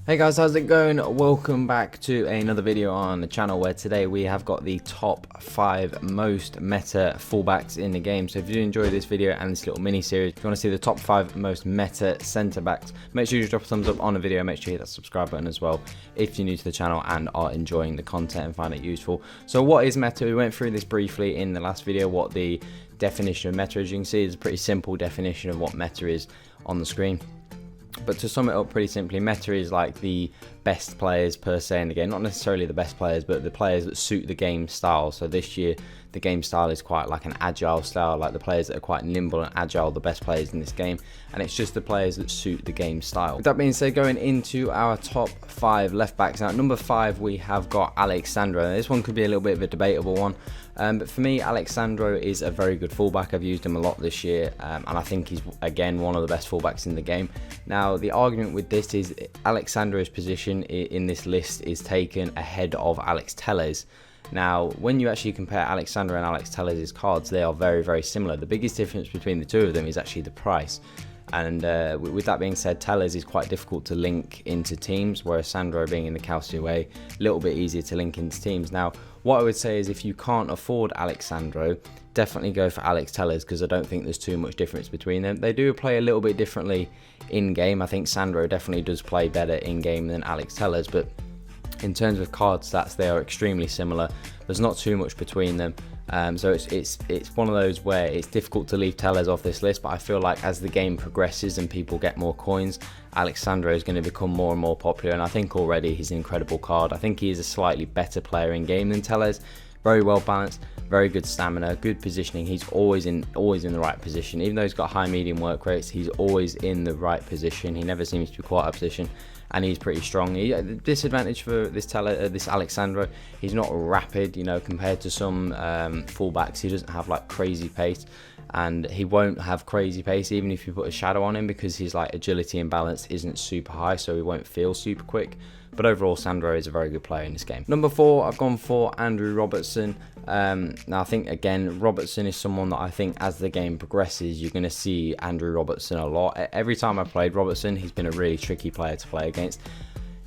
Hey guys, how's it going? Welcome back to another video on the channel where today we have got the top 5 most meta fullbacks in the game. So if you do enjoy this video and this little mini series, if you want to see the top 5 most meta centre backs, make sure you drop a thumbs up on the video, make sure you hit that subscribe button as well if you're new to the channel and are enjoying the content and find it useful. So what is meta? We went through this briefly in the last video, what the definition of meta is. You can see it's a pretty simple definition of what meta is on the screen. But to sum it up pretty simply, meta is like the best players per se in the game. Not necessarily the best players, but the players that suit the game style. So this year, the game style is quite like an agile style, like the players that are quite nimble and agile, the best players in this game. And it's just the players that suit the game style. With that being said, going into our top 5 left backs. Now, at number 5, we have got Alex Sandro. This one could be a little bit of a debatable one. But for me, Alex Sandro is a very good fullback. I've used him a lot this year, and I think he's, again, one of the best fullbacks in the game. Now, the argument with this is Alex Sandro's position in this list is taken ahead of Alex Telles. Now, when you actually compare Alex Sandro and Alex Telles' cards, they are very, very similar. The biggest difference between the two of them is actually the price. And with that being said, Telles is quite difficult to link into teams, whereas Sandro, being in the Calcio way, a little bit easier to link into teams. Now, what I would say is if you can't afford Alex Sandro, definitely go for Alex Telles, because I don't think there's too much difference between them. They do play a little bit differently in-game. I think Sandro definitely does play better in-game than Alex Telles, but in terms of card stats, they are extremely similar. There's not too much between them. So it's one of those where it's difficult to leave Telles off this list, but I feel like as the game progresses and people get more coins, Alex Sandro is going to become more and more popular, and I think already he's an incredible card. I think he is a slightly better player in game than Telles. Very well balanced, very good stamina, good positioning. He's always in the right position. Even though he's got high medium work rates, he's always in the right position. He never seems to be quite out of position, and he's pretty strong. The disadvantage for this Alex Sandro, he's not rapid, you know, compared to some fullbacks. He doesn't have like crazy pace, and he won't have crazy pace even if you put a shadow on him, because his like agility and balance isn't super high, so he won't feel super quick. But overall, Sandro is a very good player in this game. Number 4, I've gone for Andrew Robertson. Now, I think, again, Robertson is someone that I think as the game progresses, you're going to see Andrew Robertson a lot. Every time I've played Robertson, he's been a really tricky player to play against.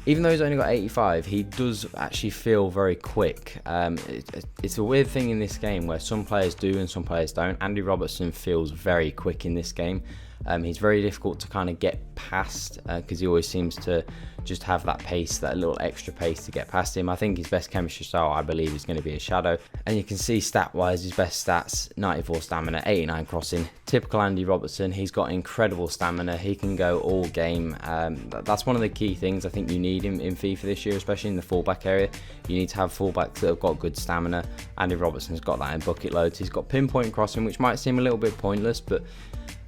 Even though he's only got 85, he does actually feel very quick. It's a weird thing in this game where some players do and some players don't. Andy Robertson feels very quick in this game. He's very difficult to kind of get past because he always seems to just have that pace, that little extra pace to get past him. I think his best chemistry style, I believe, is going to be a shadow. And you can see stat-wise, his best stats, 94 stamina, 89 crossing. Typical Andy Robertson, he's got incredible stamina. He can go all game. That's one of the key things I think you need in FIFA this year, especially in the fullback area. You need to have fullbacks that have got good stamina. Andy Robertson's got that in bucket loads. He's got pinpoint crossing, which might seem a little bit pointless, but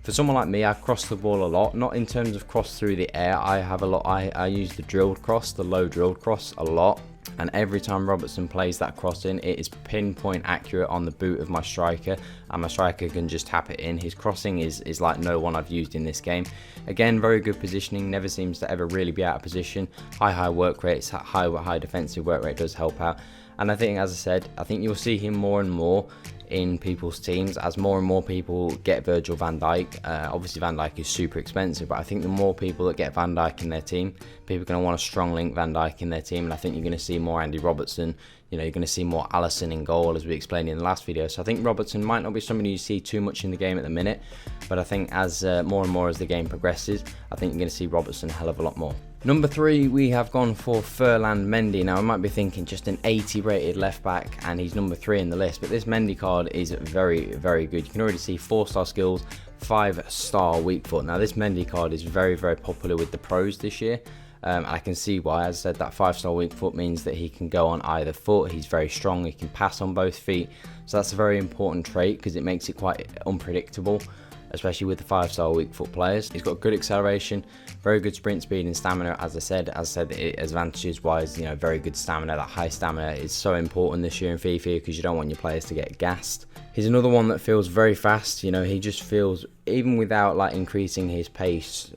for someone like me, I cross the ball a lot, not in terms of cross through the air. I use the drilled cross, the low drilled cross a lot. And every time Robertson plays that cross in, it is pinpoint accurate on the boot of my striker, and my striker can just tap it in. His crossing is like no one I've used in this game. Again, very good positioning, never seems to ever really be out of position. High work rates, high defensive work rate does help out. And I think, as I said, I think you'll see him more and more in people's teams as more and more people get Virgil van Dijk. Obviously Van Dijk is super expensive, but I think the more people that get Van Dijk in their team, people are going to want a strong link Van Dijk in their team, and I think you're going to see more Andy Robertson. You know, you're going to see more Alisson in goal, as we explained in the last video. So I think Robertson might not be somebody you see too much in the game at the minute, but I think as more and more as the game progresses, I think you're going to see Robertson a hell of a lot more. Number 3, we have gone for Ferland Mendy. Now, I might be thinking just an 80 rated left back, and he's number 3 in the list, but this Mendy card is very, very good. You can already see 4-star skills, 5-star weak foot. Now, this Mendy card is very, very popular with the pros this year. I can see why. As I said, that 5-star weak foot means that he can go on either foot. He's very strong. He can pass on both feet. So that's a very important trait because it makes it quite unpredictable, especially with the 5-star weak foot players. He's got good acceleration, very good sprint speed and stamina. As I said, advantages wise, you know, very good stamina. That high stamina is so important this year in FIFA because you don't want your players to get gassed. He's another one that feels very fast. You know, he just feels, even without like increasing his pace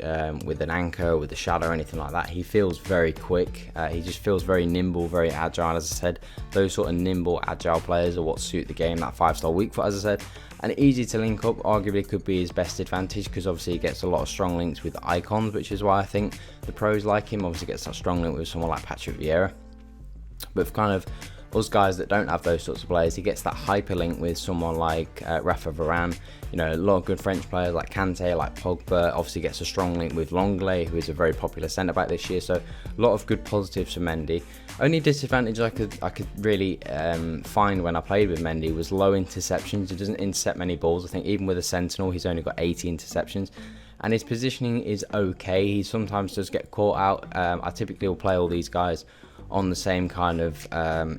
with an anchor, with a shadow or anything like that, he feels very quick. He just feels very nimble, very agile. As I said, those sort of nimble, agile players are what suit the game. That 5-star weak foot, as I said. and easy to link up. Arguably could be his best advantage, because obviously he gets a lot of strong links with icons, which is why I think the pros like him. Obviously gets that strong link with someone like Patrick Vieira. But for kind of us guys that don't have those sorts of players, he gets that hyperlink with someone like Rafa Varane. You know, a lot of good French players like Kante, like Pogba. Obviously gets a strong link with Longley, who is a very popular centre back this year. So a lot of good positives for Mendy. Only disadvantage I could really find when I played with Mendy was low interceptions. He doesn't intercept many balls. I think even with a Sentinel, he's only got 80 interceptions. And his positioning is okay. He sometimes does get caught out. I typically will play all these guys on the same kind of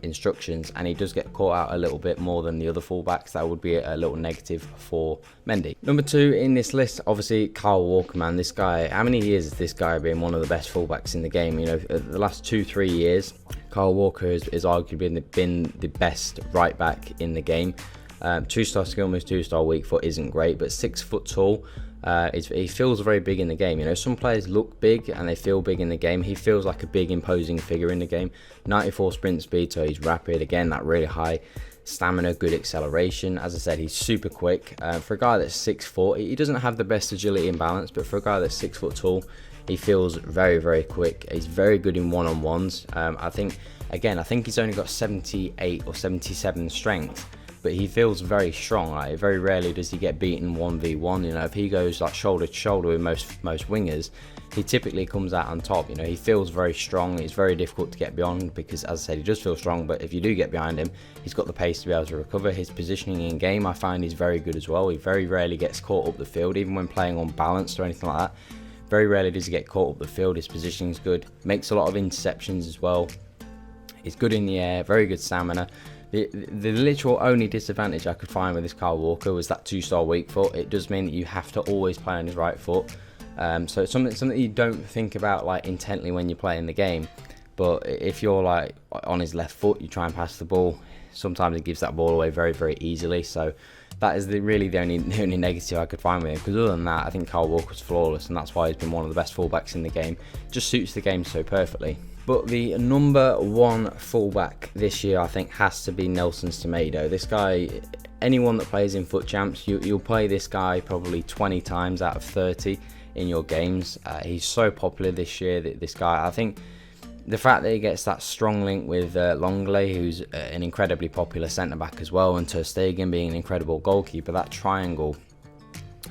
instructions, and he does get caught out a little bit more than the other fullbacks. That would be a little negative for Mendy. Number 2 in this list, obviously Karl Walker, man. This guy, how many years has this guy been one of the best fullbacks in the game? You know, the last 2-3 years, Karl Walker is arguably been the best right back in the game. 2-star skill moves, 2-star weak foot isn't great, but 6 foot tall. He feels very big in the game. You know, some players look big and they feel big in the game. He feels like a big imposing figure in the game. 94 sprint speed, so he's rapid. Again, that really high stamina, good acceleration. As I said, he's super quick. For a guy that's 6 foot, he doesn't have the best agility and balance, but for a guy that's 6 foot tall, he feels very, very quick. He's very good in one-on-ones. I think he's only got 78 or 77 strength, but he feels very strong. Like, very rarely does he get beaten 1v1. You know, if he goes like shoulder to shoulder with most wingers, he typically comes out on top. You know, he feels very strong. It's very difficult to get beyond, because, as I said, he does feel strong, but if you do get behind him, he's got the pace to be able to recover. His positioning in game, I find, is very good as well. He very rarely gets caught up the field, even when playing unbalanced or anything like that. Very rarely does he get caught up the field. His positioning is good. Makes a lot of interceptions as well. He's good in the air. Very good stamina. The literal only disadvantage I could find with this Karl Walker was that 2-star weak foot. It does mean that you have to always play on his right foot. So it's something you don't think about like intently when you're playing the game. But if you're like on his left foot, you try and pass the ball. Sometimes he gives that ball away very, very easily. So that is really the only negative I could find with him. Because other than that, I think Karl Walker's flawless, and that's why he's been one of the best fullbacks in the game. Just suits the game so perfectly. But the number 1 fullback this year, I think, has to be Nelson Semedo. This guy, anyone that plays in FUT Champs, you'll play this guy probably 20 times out of 30 in your games. He's so popular this year, this guy. I think the fact that he gets that strong link with Longley, who's an incredibly popular centre-back as well, and Ter Stegen being an incredible goalkeeper, that triangle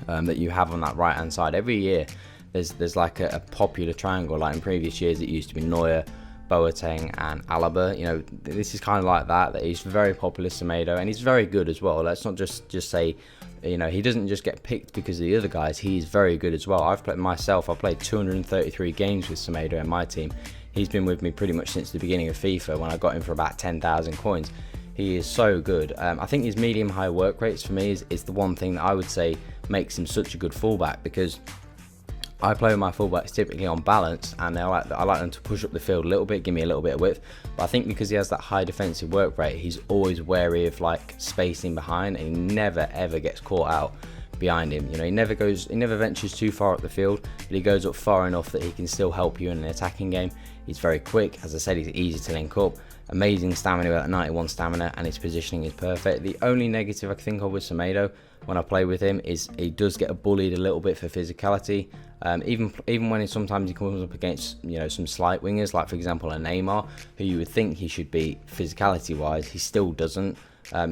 that you have on that right-hand side, every year, there's like a popular triangle. Like in previous years, it used to be Neuer, Boateng and Alaba. You know, this is kind of like that he's very popular, Semedo, and he's very good as well. Let's not just say, you know, he doesn't just get picked because of the other guys. He's very good as well. I've played 233 games with Semedo in my team. He's been with me pretty much since the beginning of FIFA, when I got him for about 10,000 coins. He is so good. I think his medium-high work rates for me is the one thing that I would say makes him such a good fullback, because I play with my fullbacks typically on balance, and I like them to push up the field a little bit, give me a little bit of width. But I think because he has that high defensive work rate, he's always wary of like spacing behind, and he never ever gets caught out behind him. You know, he never ventures too far up the field, but he goes up far enough that he can still help you in an attacking game. He's very quick. As I said, he's easy to link up. Amazing stamina, about 91 stamina, and his positioning is perfect. The only negative I can think of with Semedo when I play with him is he does get bullied a little bit for physicality. Even when sometimes he comes up against, you know, some slight wingers, like for example a Neymar, who you would think he should be physicality wise, he still doesn't.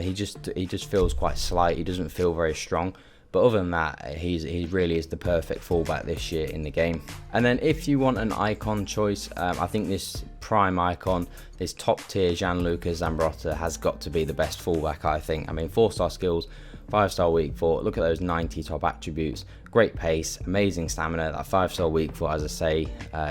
He just feels quite slight. He doesn't feel very strong. But other than that, he really is the perfect fullback this year in the game. And then if you want an icon choice, I think this prime icon, this top tier Gianluca Zambrotta has got to be the best fullback, I think. I mean, 4-star skills, 5-star weak foot, look at those 90 top attributes. Great pace, amazing stamina. That 5-star weak foot, as I say,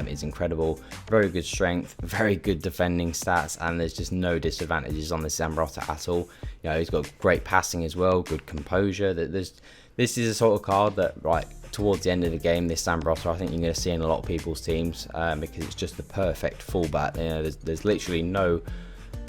is incredible. Very good strength, very good defending stats, and there's just no disadvantages on this Zambrotta at all. You know, he's got great passing as well, good composure. This is a sort of card that, right, towards the end of the game, this Zambrotta, I think you're going to see in a lot of people's teams, because it's just the perfect fullback. You know, there's literally no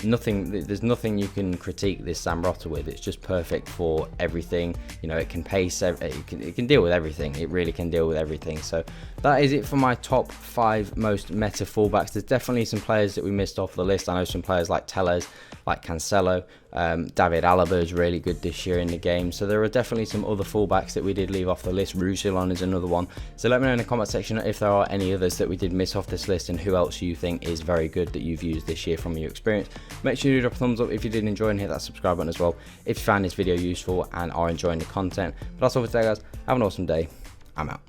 there's nothing you can critique this Zambrotta with. It's just perfect for everything. You know, it can pace, it can deal with everything. It really can deal with everything. So that is it for my top 5 most meta fullbacks. There's definitely some players that we missed off the list. I know some players like Tellez, like Cancelo, David Alaba is really good this year in the game. So there are definitely some other fullbacks that we did leave off the list. Roussillon is another one. So let me know in the comment section if there are any others that we did miss off this list and who else you think is very good that you've used this year from your experience. Make sure you drop a thumbs up if you did enjoy and hit that subscribe button as well if you found this video useful and are enjoying the content. But that's all for today, guys. Have an awesome day. I'm out.